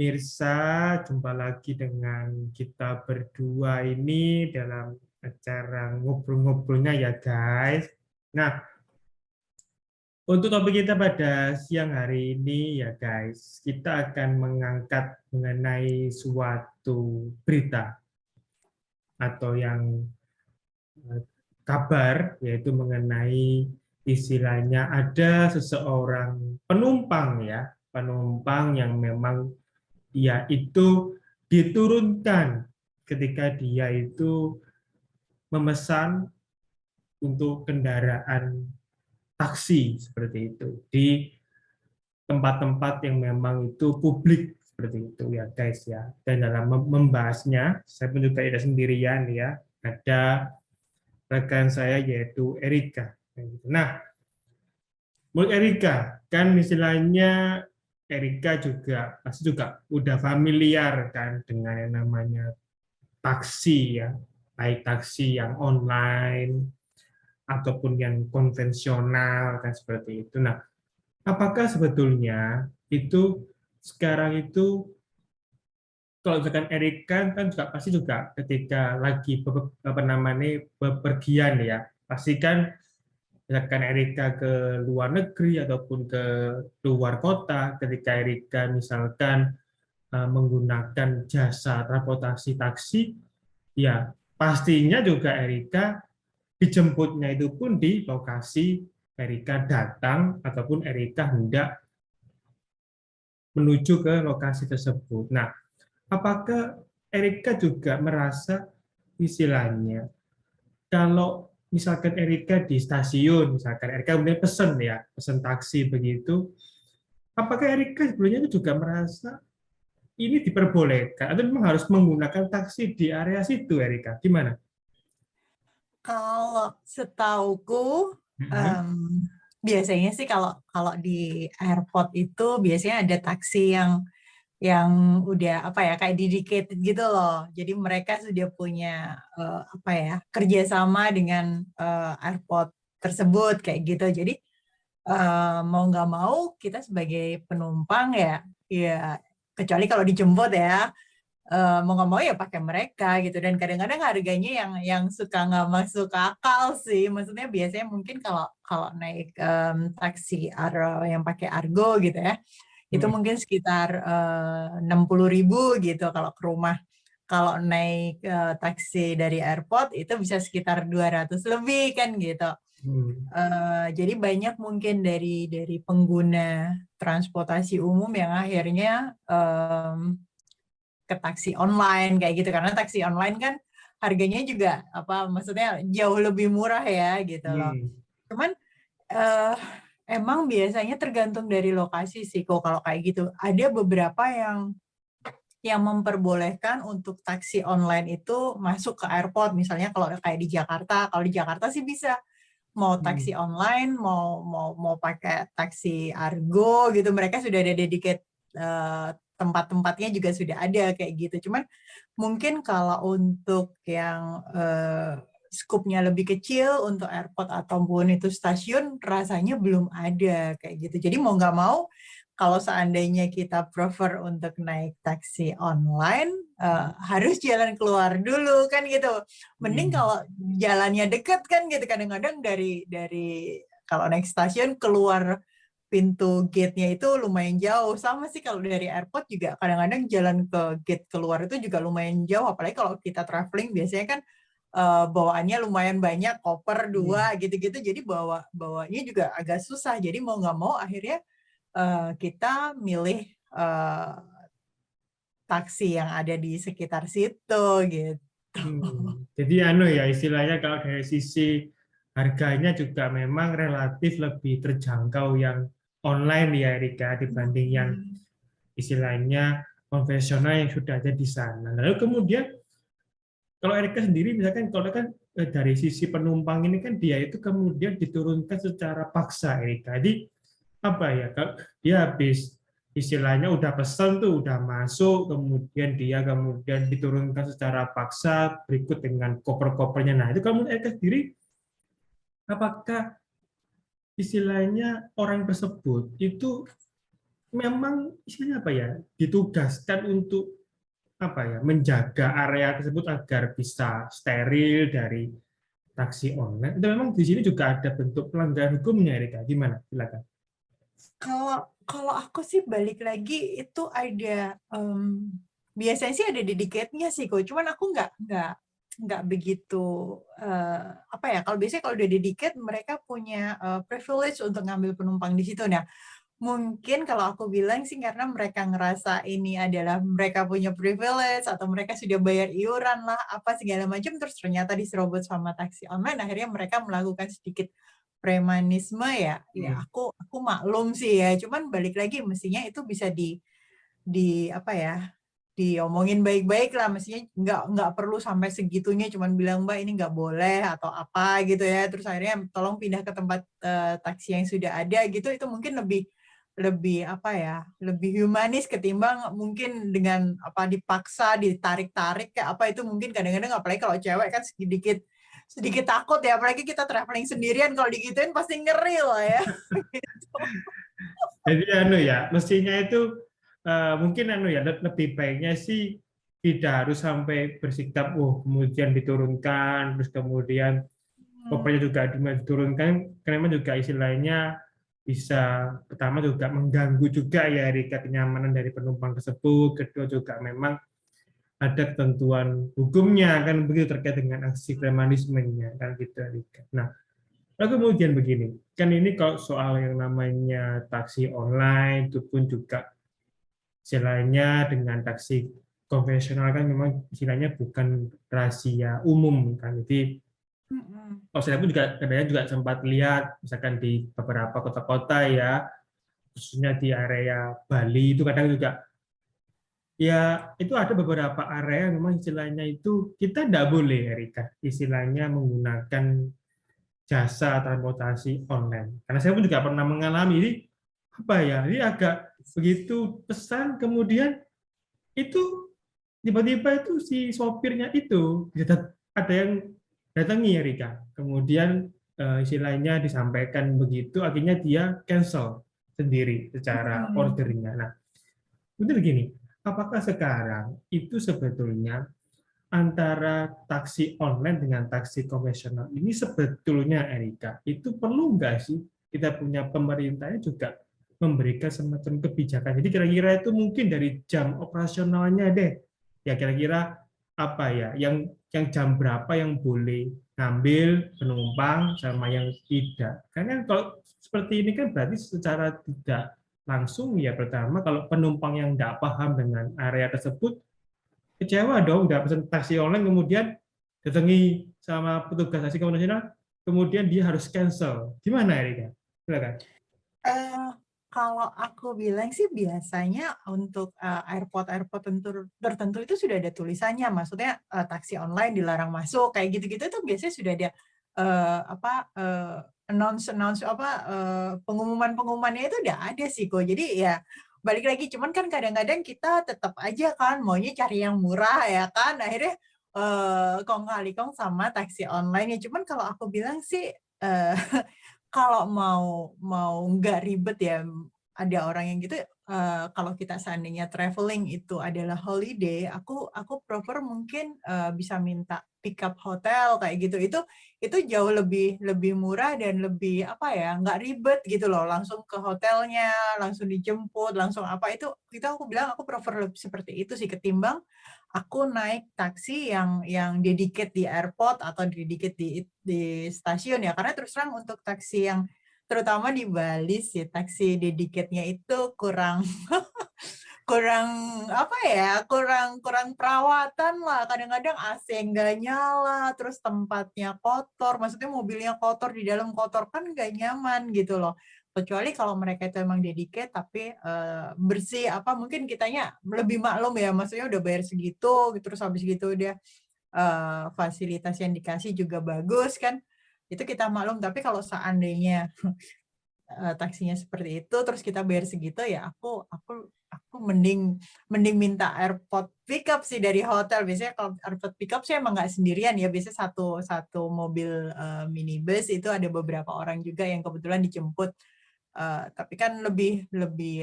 pemirsa, jumpa lagi dengan kita berdua ini dalam acara ngobrol-ngobrolnya ya guys. Nah, untuk topik kita pada siang hari ini ya guys, kita akan mengangkat mengenai suatu berita atau yang kabar, yaitu mengenai istilahnya ada seseorang penumpang ya, penumpang yang memang dia itu diturunkan ketika dia itu memesan untuk kendaraan taksi seperti itu di tempat-tempat yang memang itu publik seperti itu ya guys ya. Dan dalam membahasnya, saya pun juga tidak sendirian ya, ada rekan saya yaitu Erika. Nah, menurut Erika, kan istilahnya Erika juga pasti juga udah familiar kan dengan yang namanya taksi ya, baik taksi yang online ataupun yang konvensional kan seperti itu. Nah, apakah sebetulnya itu sekarang itu kalau misalkan Erika kan juga pasti juga ketika lagi apa namanya bepergian ya, pasti kan misalkan Erika ke luar negeri ataupun ke luar kota, ketika Erika misalkan menggunakan jasa transportasi taksi, ya pastinya juga Erika dijemputnya itu pun di lokasi Erika datang ataupun Erika hendak menuju ke lokasi tersebut. Nah, apakah Erika juga merasa istilahnya kalau misalkan Erika di stasiun, misalkan Erika kemudian pesan ya, pesan taksi begitu, apakah Erika sebelumnya itu juga merasa ini diperbolehkan atau memang harus menggunakan taksi di area situ, Erika? Gimana? Kalau setauku, biasanya sih kalau kalau di airport itu biasanya ada taksi yang udah apa ya kayak dedicated gitu loh. Jadi mereka sudah punya apa ya kerjasama dengan airport tersebut kayak gitu. Jadi mau nggak mau kita sebagai penumpang ya kecuali kalau dijemput ya. Mau nggak mau ya pakai mereka gitu, dan kadang-kadang harganya yang suka nggak masuk akal sih. Maksudnya biasanya mungkin kalau kalau naik taksi yang pakai Argo gitu ya, itu mungkin sekitar 60.000 gitu kalau ke rumah. Kalau naik taksi dari airport itu bisa sekitar 200 lebih kan gitu. Jadi banyak mungkin dari pengguna transportasi umum yang akhirnya ke taksi online kayak gitu, karena taksi online kan harganya juga apa maksudnya jauh lebih murah ya gitu loh. Cuman emang biasanya tergantung dari lokasi sih kok kalau kayak gitu. Ada beberapa yang memperbolehkan untuk taksi online itu masuk ke airport, misalnya kalau kayak di Jakarta. Kalau di Jakarta sih bisa mau taksi online, mau pakai taksi Argo gitu, mereka sudah ada dedicated tempat-tempatnya juga sudah ada kayak gitu. Cuman mungkin kalau untuk yang skupnya lebih kecil untuk airport ataupun itu stasiun rasanya belum ada kayak gitu. Jadi mau nggak mau kalau seandainya kita prefer untuk naik taksi online harus jalan keluar dulu kan gitu. Mending kalau jalannya dekat kan gitu, kadang-kadang dari kalau naik stasiun keluar pintu gate-nya itu lumayan jauh. Sama sih kalau dari airport juga kadang-kadang jalan ke gate keluar itu juga lumayan jauh, apalagi kalau kita traveling biasanya kan bawaannya lumayan banyak, koper 2 gitu-gitu, jadi bawanya juga agak susah. Jadi mau nggak mau akhirnya kita milih taksi yang ada di sekitar situ gitu. Jadi ya istilahnya kalau dari sisi harganya juga memang relatif lebih terjangkau yang online ya Erika dibanding yang istilahnya konvensional yang sudah ada di sana. Lalu kemudian kalau Erika sendiri misalkan kalau kan dari sisi penumpang ini kan dia itu kemudian diturunkan secara paksa Erika. Jadi apa ya kalau dia habis istilahnya udah pesan tuh udah masuk kemudian dia kemudian diturunkan secara paksa berikut dengan koper-kopernya. Nah itu kamu Erika sendiri apakah istilahnya orang tersebut itu memang istilahnya apa ya, ditugaskan untuk apa ya, menjaga area tersebut agar bisa steril dari taksi online. Itu memang di sini juga ada bentuk pelanggaran hukumnya, Erika. Gimana? Silakan. Kalau kalau aku sih balik lagi itu ada biasanya sih ada dedicate-nya sih kok. Cuman aku nggak begitu apa ya? Kalau biasanya kalau udah dedicate mereka punya privilege untuk ngambil penumpang di situ. Nah, mungkin kalau aku bilang sih karena mereka ngerasa ini adalah mereka punya privilege atau mereka sudah bayar iuran lah apa segala macam terus ternyata diserobot sama taksi online akhirnya mereka melakukan sedikit premanisme ya Hmm. aku maklum sih ya cuman balik lagi mestinya itu bisa di apa ya diomongin baik-baik lah mestinya nggak perlu sampai segitunya cuman bilang mbak ini nggak boleh atau apa gitu ya terus akhirnya tolong pindah ke tempat taksi yang sudah ada gitu itu mungkin lebih lebih apa ya lebih humanis ketimbang mungkin dengan apa dipaksa ditarik-tarik kayak apa itu mungkin kadang-kadang apalagi kalau cewek kan sedikit sedikit takut ya apalagi kita traveling sendirian kalau digituin pasti ngeri loh ya gitu. Jadi anu ya, mestinya itu mungkin anu ya, lebih baiknya sih tidak harus sampai bersikap, oh kemudian diturunkan, terus kemudian kopernya juga diturunkan, karena juga istilahnya bisa pertama juga mengganggu juga ya Rika kenyamanan dari penumpang tersebut, kedua juga memang ada ketentuan hukumnya kan begitu terkait dengan aksi premanismenya kan gitu Rika. Nah, lalu kemudian begini, kan ini kalau soal yang namanya taksi online itu pun juga istilahnya dengan taksi konvensional kan memang istilahnya bukan rahasia umum kan. Jadi kalau saya pun juga kadang juga sempat lihat misalkan di beberapa kota-kota ya, khususnya di area Bali itu kadang juga ya itu ada beberapa area yang memang istilahnya itu kita tidak boleh Erika istilahnya menggunakan jasa transportasi online. Karena saya pun juga pernah mengalami ini apa ya, ini agak begitu pesan kemudian itu tiba-tiba itu si sopirnya itu ada yang datangi ya Rika. Kemudian istilahnya disampaikan begitu, akhirnya dia cancel sendiri secara ordernya. Nah, itu begini, apakah sekarang itu sebetulnya antara taksi online dengan taksi konvensional ini sebetulnya Erika itu perlu nggak sih kita punya pemerintahnya juga memberikan semacam kebijakan. Jadi kira-kira itu mungkin dari jam operasionalnya deh. Ya kira-kira apa ya yang jam berapa yang boleh ngambil penumpang sama yang tidak. Karena kalau seperti ini kan berarti secara tidak langsung ya pertama kalau penumpang yang tidak paham dengan area tersebut kecewa dong udah pesan taksi online kemudian datangi sama petugas taksi konvensional kemudian dia harus cancel gimana Erika silakan. Eh, kalau aku bilang sih biasanya untuk airport-airport tertentu itu sudah ada tulisannya, maksudnya taksi online dilarang masuk kayak gitu-gitu itu biasanya sudah ada apa announce apa pengumuman-pengumumannya itu udah ada sih kok. Jadi ya balik lagi, cuman kan kadang-kadang kita tetap aja kan maunya cari yang murah ya kan, akhirnya kong kali kong sama taksi online ya. Cuman kalau aku bilang sih kalau mau nggak ribet ya, ada orang yang gitu, kalau kita seandainya traveling itu adalah holiday, aku prefer mungkin, bisa minta pick up hotel kayak gitu. Itu jauh lebih lebih murah dan lebih, apa ya, nggak ribet gitu loh, langsung ke hotelnya, langsung dijemput, langsung apa, itu aku bilang aku prefer seperti itu sih, ketimbang aku naik taksi yang dedicate di airport atau dedicate di stasiun ya. Karena terus terang untuk taksi yang terutama di Bali sih taksi dedicate-nya itu kurang kurang apa ya, kurang kurang perawatan lah. Kadang-kadang AC nggak nyala, terus tempatnya kotor, maksudnya mobilnya kotor, di dalam kotor kan nggak nyaman gitu loh. Kecuali kalau mereka itu emang dedicate tapi bersih apa mungkin kitanya lebih maklum ya, maksudnya udah bayar segitu, terus habis gitu dia fasilitas yang dikasih juga bagus kan, itu kita maklum. Tapi kalau seandainya taksinya seperti itu terus kita bayar segitu ya aku mending minta airport pickup sih dari hotel. Biasanya kalau airport pickup sih emang nggak sendirian ya, biasanya satu mobil minibus itu ada beberapa orang juga yang kebetulan dijemput Tapi kan lebih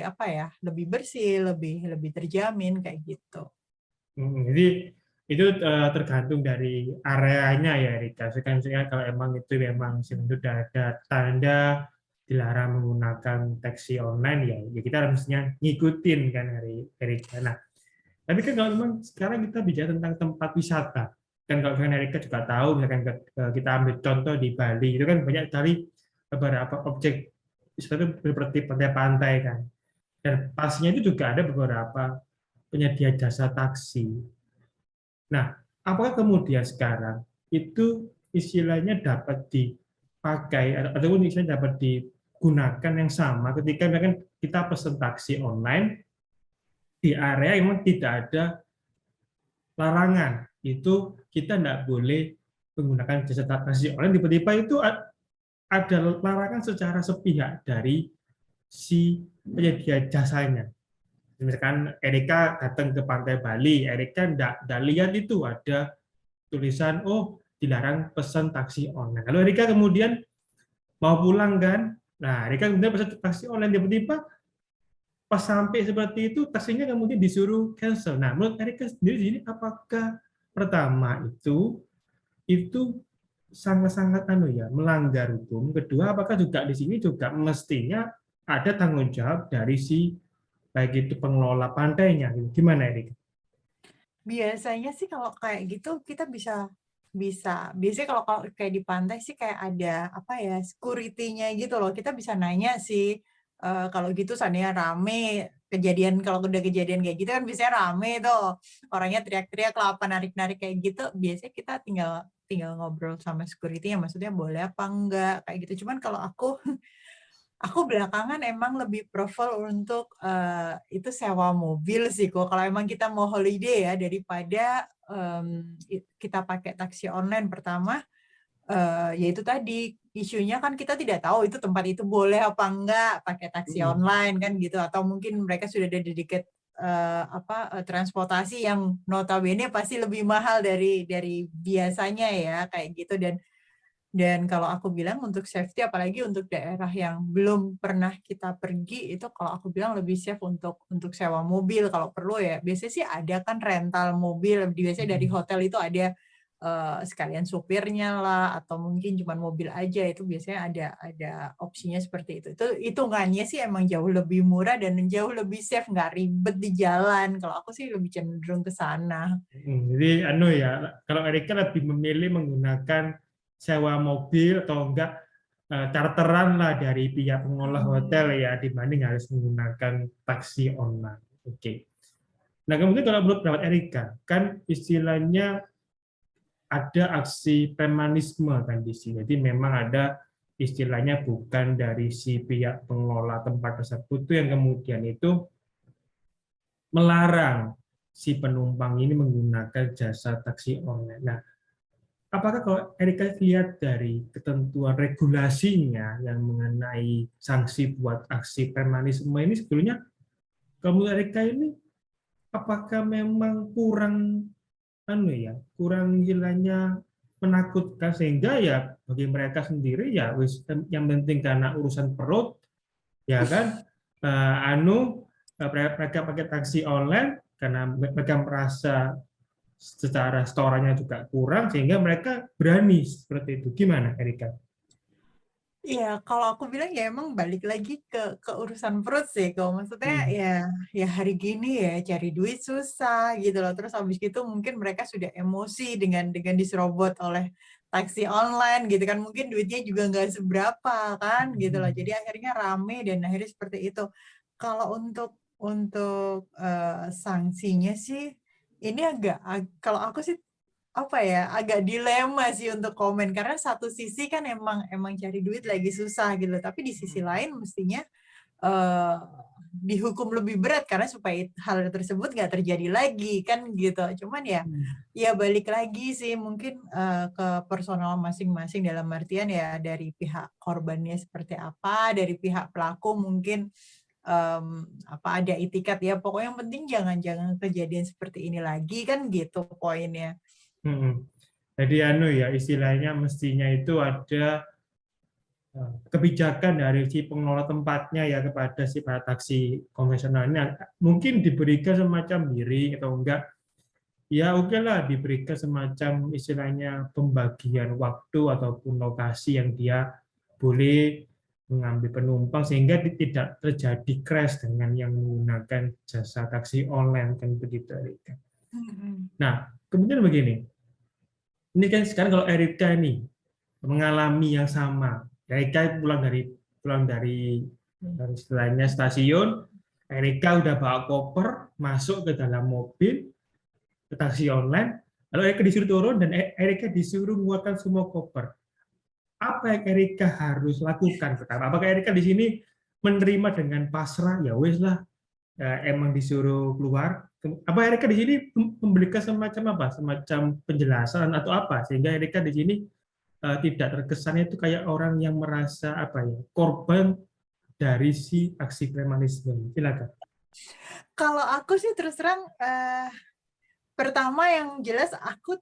apa ya, lebih bersih, lebih terjamin kayak gitu. Jadi itu tergantung dari areanya ya, Rika. Misalkan kalau emang itu memang sudah ada tanda dilarang menggunakan taksi online ya kita harusnya ngikutin kan dari Rika. Nah, tapi kan kalau memang sekarang kita bicara tentang tempat wisata, kan kalau misalkan Erika juga tahu, misalkan kita ambil contoh di Bali, itu kan banyak sekali beberapa objek wisata seperti pantai-pantai kan. Dan pastinya itu juga ada beberapa penyedia jasa taksi. Nah, apakah kemudian sekarang itu istilahnya dapat dipakai ataupun istilahnya dapat digunakan yang sama ketika misalkan kita pesan taksi online di area yang memang tidak ada larangan, itu kita tidak boleh menggunakan jasa taksi online, tiba-tiba itu ada larangan secara sepihak dari si penyedia jasanya. Misalkan Erika datang ke pantai Bali, Erika tidak lihat itu ada tulisan, oh dilarang pesan taksi online. Kalau Erika kemudian mau pulang kan, nah Erika kemudian pesan taksi online, tiba-tiba pas sampai seperti itu taksinya kemudian disuruh cancel. Nah, menurut Erika sendiri ini apakah pertama itu sangat-sangat melanggar hukum. Kedua, apakah juga di sini juga mestinya ada tanggung jawab dari si baik itu pengelola pantainya. Gimana, Erika? Biasanya sih kalau kayak gitu kita bisa biasanya kalau kayak di pantai sih kayak ada apa ya, security-nya gitu loh. Kita bisa nanya sih, kalau gitu seandainya rame, kalau udah kejadian kayak gitu kan biasanya rame tuh, orangnya teriak-teriak lah, apa narik-narik kayak gitu, biasanya kita tinggal tinggal ngobrol sama security-nya, maksudnya boleh apa enggak, kayak gitu. Cuman kalau aku belakangan emang lebih prefer untuk, itu sewa mobil sih kok, kalau emang kita mau holiday ya, daripada, kita pakai taksi online. Pertama, ya itu tadi, isunya kan kita tidak tahu itu tempat itu boleh apa enggak pakai taksi online kan gitu, atau mungkin mereka sudah ada dedicated, transportasi yang notabene pasti lebih mahal dari biasanya ya, kayak gitu. Dan kalau aku bilang untuk safety, apalagi untuk daerah yang belum pernah kita pergi, itu kalau aku bilang lebih safe untuk sewa mobil kalau perlu ya. Biasanya sih ada kan rental mobil, biasanya dari hotel itu ada sekalian supirnya lah, atau mungkin cuma mobil aja, itu biasanya ada opsinya seperti itu. Itu hitungannya sih emang jauh lebih murah dan jauh lebih safe, nggak ribet di jalan. Kalau aku sih lebih cenderung ke sana. Jadi kalau Erika lebih memilih menggunakan sewa mobil atau enggak charteran lah dari pihak pengelola hotel ya dibanding harus menggunakan taksi online. Oke. Nah, kemudian kalau menurut pendapat Erika, kan istilahnya ada aksi premanisme kan di sini. Jadi memang ada istilahnya bukan dari si pihak pengelola tempat tersebut itu yang kemudian itu melarang si penumpang ini menggunakan jasa taksi online. Nah, apakah kalau Erika lihat dari ketentuan regulasinya yang mengenai sanksi buat aksi premanisme ini sebetulnya, kalau menurut Erika ini apakah memang kurang kurang istilahnya menakutkan sehingga ya bagi mereka sendiri ya yang penting karena urusan perut ya kan mereka pakai taksi online karena mereka merasa secara setorannya juga kurang sehingga mereka berani seperti itu. Gimana, Erika? Iya, kalau aku bilang ya emang balik lagi ke urusan perut sih, kalau maksudnya ya hari gini ya cari duit susah gitu loh. Terus habis gitu mungkin mereka sudah emosi dengan diserobot oleh taksi online gitu kan, mungkin duitnya juga nggak seberapa kan gitu loh. Jadi akhirnya rame dan akhirnya seperti itu. Kalau untuk sanksinya sih ini kalau aku sih apa ya, agak dilema sih untuk komen, karena satu sisi kan emang cari duit lagi susah gitu, tapi di sisi lain mestinya eh, dihukum lebih berat karena supaya hal tersebut nggak terjadi lagi kan gitu. Cuman ya balik lagi sih mungkin ke personal masing-masing, dalam artian ya dari pihak korbannya seperti apa, dari pihak pelaku mungkin apa ada itikat ya, pokoknya yang penting jangan kejadian seperti ini lagi kan gitu poinnya. Jadi istilahnya mestinya itu ada kebijakan dari si pengelola tempatnya ya kepada si para taksi konvensional ini mungkin diberikan semacam hearing atau enggak, ya oke lah diberikan semacam istilahnya pembagian waktu ataupun lokasi yang dia boleh mengambil penumpang sehingga tidak terjadi crash dengan yang menggunakan jasa taksi online kan begitu Erika. Nah kemudian begini, ini kan sekarang kalau Erika ini mengalami yang sama, Erika pulang dari istilahnya stasiun, Erika udah bawa koper masuk ke dalam mobil ke taksi online, lalu Erika disuruh turun dan Erika disuruh mengeluarkan semua koper. Apa yang Erika harus lakukan pertama? Apakah Erika di sini menerima dengan pasrah, ya wes lah, emang disuruh keluar? Apa Erika di sini memberikan semacam apa? Semacam penjelasan atau apa sehingga Erika di sini tidak terkesannya itu kayak orang yang merasa apa ya, korban dari si aksi premanisme. Silakan. Kalau aku sih terus terang, pertama yang jelas aku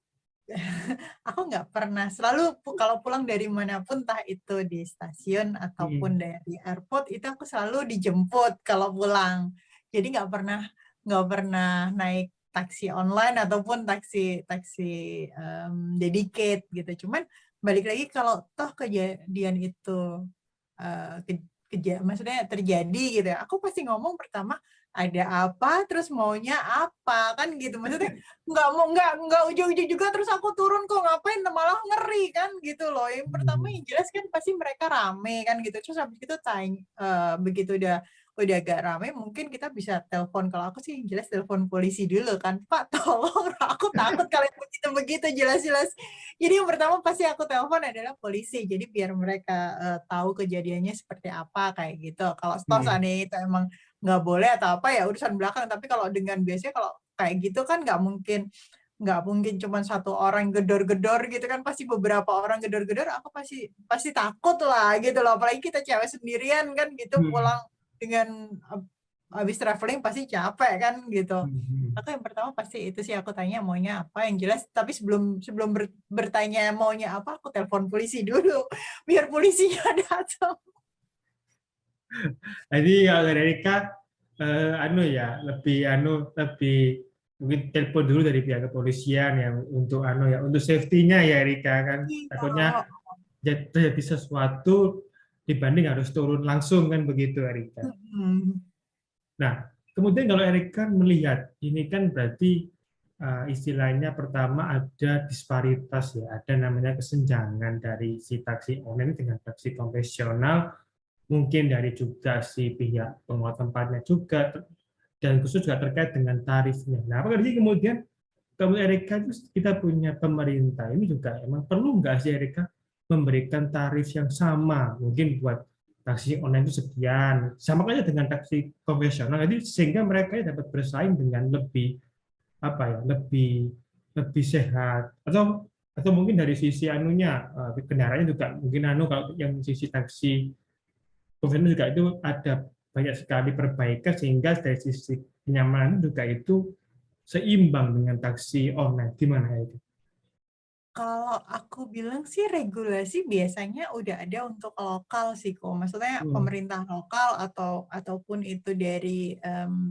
nggak pernah, selalu kalau pulang dari manapun, entah itu di stasiun ataupun dari airport, itu aku selalu dijemput kalau pulang. Jadi nggak pernah naik taksi online ataupun taksi dedicate gitu. Cuman balik lagi kalau toh kejadian itu maksudnya terjadi gitu ya, aku pasti ngomong pertama ada apa, terus maunya apa, kan gitu. Maksudnya nggak ujung-ujung juga terus aku turun kok ngapain, malah ngeri kan gitu loh. Yang pertama yang jelas kan pasti mereka rame kan gitu, terus habis itu begitu udah agak rame, mungkin kita bisa telepon. Kalau aku sih jelas telepon polisi dulu kan, Pak tolong, aku takut kalian begitu jelas-jelas. Jadi yang pertama pasti aku telepon adalah polisi, jadi biar mereka tahu kejadiannya seperti apa kayak gitu. Kalau seandainya itu emang nggak boleh atau apa ya urusan belakang, tapi kalau dengan biasanya kalau kayak gitu kan nggak mungkin cuma satu orang gedor-gedor gitu kan, pasti beberapa orang gedor-gedor, aku pasti takut lah gitu loh, apalagi kita cewek sendirian kan gitu, pulang dengan habis traveling pasti capek kan gitu. Aku yang pertama pasti itu sih, aku tanya maunya apa yang jelas, tapi sebelum bertanya maunya apa, aku telepon polisi dulu biar polisinya datang. Jadi kalau dari Erika lebih mungkin telepon dulu dari pihak kepolisian yang untuk untuk safety-nya ya Erika kan, takutnya terjadi sesuatu dibanding harus turun langsung kan begitu Erika. Nah kemudian kalau Erika melihat ini kan berarti istilahnya pertama ada disparitas ya, ada namanya kesenjangan dari si taksi online dengan taksi konvensional, mungkin dari juga si pihak pengelola tempatnya juga, dan khusus juga terkait dengan tarifnya. Nah, apakah di sini kemudian Erika kita punya pemerintah ini juga emang perlu nggak sih Erika memberikan tarif yang sama, mungkin buat taksi online itu sekian, sama aja dengan taksi konvensional, jadi sehingga mereka dapat bersaing dengan lebih lebih sehat, atau mungkin dari sisi kendaraannya juga mungkin kalau yang sisi taksi konvensional juga itu ada banyak sekali perbaikan sehingga dari sisi kenyamanan juga itu seimbang dengan taksi online. Gimana itu? Kalau aku bilang sih regulasi biasanya udah ada untuk lokal sih kok. Maksudnya pemerintah lokal ataupun itu dari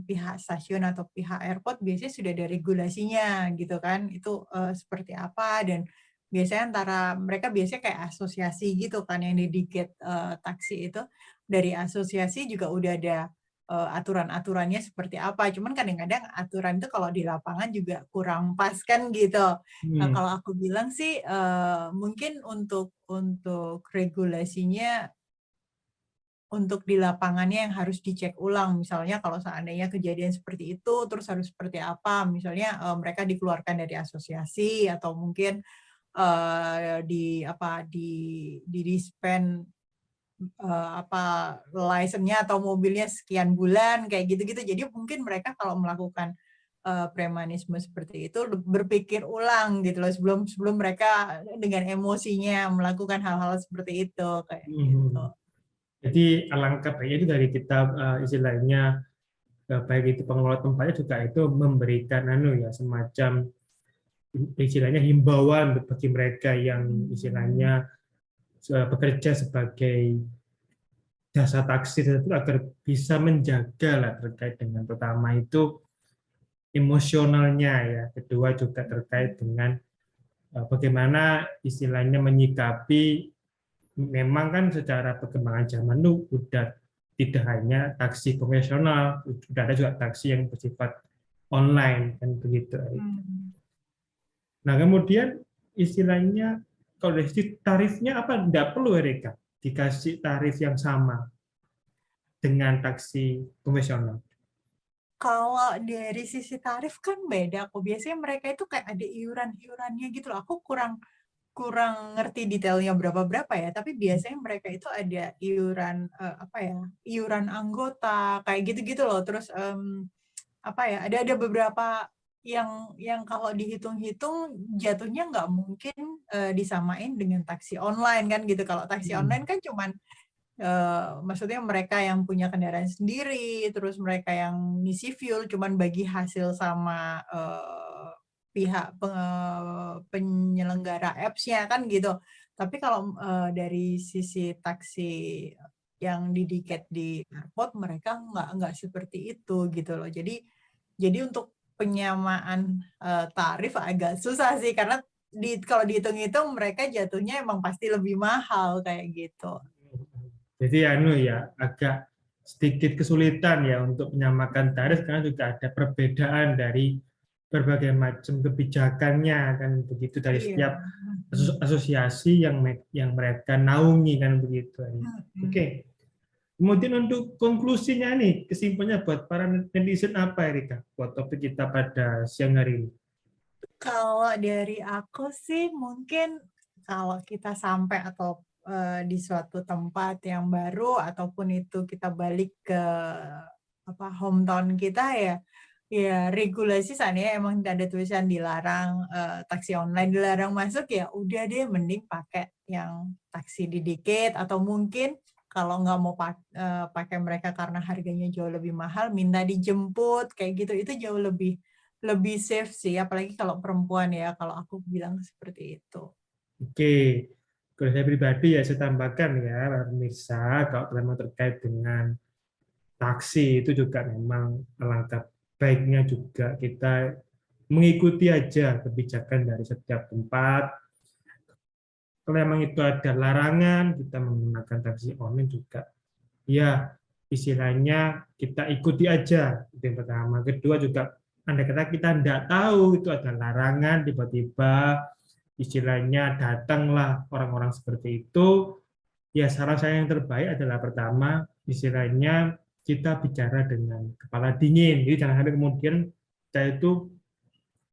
pihak stasiun atau pihak airport biasanya sudah ada regulasinya gitu kan. Itu seperti apa, dan biasanya mereka biasanya kayak asosiasi gitu kan yang dedicate taksi itu. Dari asosiasi juga udah ada aturan-aturannya seperti apa. Cuman kadang-kadang aturan itu kalau di lapangan juga kurang pas kan gitu. Nah, kalau aku bilang sih mungkin untuk regulasinya untuk di lapangannya yang harus dicek ulang. Misalnya kalau seandainya kejadian seperti itu terus harus seperti apa. Misalnya mereka dikeluarkan dari asosiasi atau mungkin di dispen license-nya atau mobilnya sekian bulan kayak gitu-gitu. Jadi mungkin mereka kalau melakukan premanisme seperti itu berpikir ulang gitu loh, sebelum mereka dengan emosinya melakukan hal-hal seperti itu kayak gitu. Jadi alangkah baiknya itu dari kita istilahnya baik itu pengelola tempatnya juga itu memberikan semacam istilahnya himbauan bagi mereka yang istilahnya bekerja sebagai jasa taksi itu agar bisa menjaga lah terkait dengan pertama itu emosionalnya ya, kedua juga terkait dengan bagaimana istilahnya menyikapi, memang kan secara perkembangan zaman itu udah tidak hanya taksi konvensional, sudah ada juga taksi yang bersifat online kan begitu. Nah kemudian istilahnya kalau dari sisi tarifnya apa, tidak perlu Erika dikasih tarif yang sama dengan taksi konvensional? Kalau dari sisi tarif kan beda kok. Biasanya mereka itu kayak ada iuran-iurannya gitu loh. Aku kurang ngerti detailnya berapa ya, tapi biasanya mereka itu ada iuran iuran anggota kayak gitu-gitu loh. Terus ada beberapa yang kalau dihitung-hitung jatuhnya nggak mungkin disamain dengan taksi online kan gitu. Kalau taksi online kan cuman maksudnya mereka yang punya kendaraan sendiri, terus mereka yang ngisi fuel cuman bagi hasil sama pihak penyelenggara apps-nya kan gitu. Tapi kalau dari sisi taksi yang didiket di airport, mereka nggak seperti itu gitu loh. Jadi untuk penyamaan tarif agak susah sih, karena kalau dihitung-hitung mereka jatuhnya emang pasti lebih mahal kayak gitu. Jadi agak sedikit kesulitan ya untuk menyamakan tarif karena juga ada perbedaan dari berbagai macam kebijakannya kan begitu dari setiap asosiasi yang mereka naungi kan begitu. Oke. Kemudian untuk konklusinya nih, kesimpulannya buat para netizen apa Erika buat topik kita pada siang hari ini? Kalau dari aku sih mungkin kalau kita sampai atau di suatu tempat yang baru ataupun itu kita balik ke hometown kita ya regulasi sana emang ada tulisan dilarang taksi online, dilarang masuk, ya udah deh mending pakai yang taksi didikit, atau mungkin kalau nggak mau pakai mereka karena harganya jauh lebih mahal, minta dijemput kayak gitu, itu jauh lebih safe sih, apalagi kalau perempuan ya, kalau aku bilang seperti itu. Oke, kalau saya pribadi ya saya tambahkan ya pemirsa, kalau memang terkait dengan taksi itu juga memang alangkah baiknya juga kita mengikuti aja kebijakan dari setiap tempat. Kalau memang itu ada larangan kita menggunakan taksi online juga, ya istilahnya kita ikuti aja. Itu yang pertama. Kedua juga, andai kata kita tidak tahu itu ada larangan, tiba-tiba istilahnya datanglah orang-orang seperti itu, ya saran saya yang terbaik adalah pertama, istilahnya kita bicara dengan kepala dingin. Jadi jangan sampai kemudian kita itu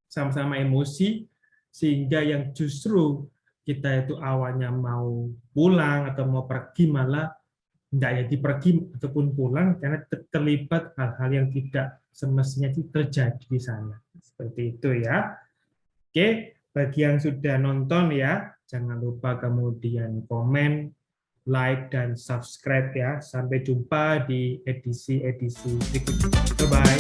sama-sama emosi, sehingga yang justru kita itu awalnya mau pulang atau mau pergi malah tidak jadi pergi ataupun pulang karena terlibat hal-hal yang tidak semestinya terjadi di sana. Seperti itu ya. Oke, bagi yang sudah nonton ya, jangan lupa kemudian komen, like, dan subscribe ya. Sampai jumpa di edisi-edisi berikutnya. Bye-bye.